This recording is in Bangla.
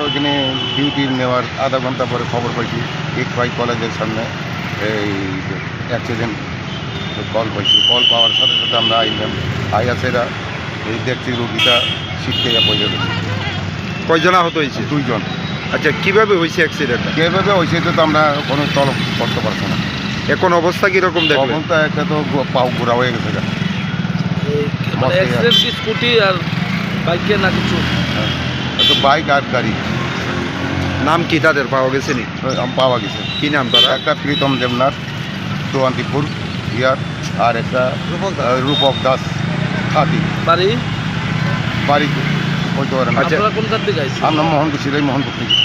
এখানে ডিউটি নেওয়ার আধা ঘন্টা পরে খবর পাইছি XY কলেজের সামনে এই অ্যাক্সিডেন্ট কল পাইছি। কল পাওয়ার সাথে সাথে আমরা আইলাম, আইয়াছেরা এই দেখছি রোগীটা শিখতে পড়ে গেছে। কয়জন আহত হয়েছে? 2 জন। আচ্ছা, কিভাবে হয়েছে অ্যাক্সিডেন্ট? কীভাবে হয়েছে তো আমরা কোনো তলব করতে পারছি না। এখন অবস্থা কিরকম দেখলেন? অবস্থা একটা তো পাও ঘোরা হয়ে গেছে। স্কুটি আর বাইকে না কিছু? তো বাইক আর গাড়ি। নাম কি তাদের পাওয়া গেছে নি? পাওয়া গেছে। কি নাম তারা? একটা প্রীতম দেবনাথ তোয়ান্তিপুর ইয়ার, আর একটা রূপক দাস খাতি বাড়ি বাড়িতে। আপনারা কোন কার দিকে আইছেন? আমরা মোহনপুর, সিরাই মোহনপুর থেকে।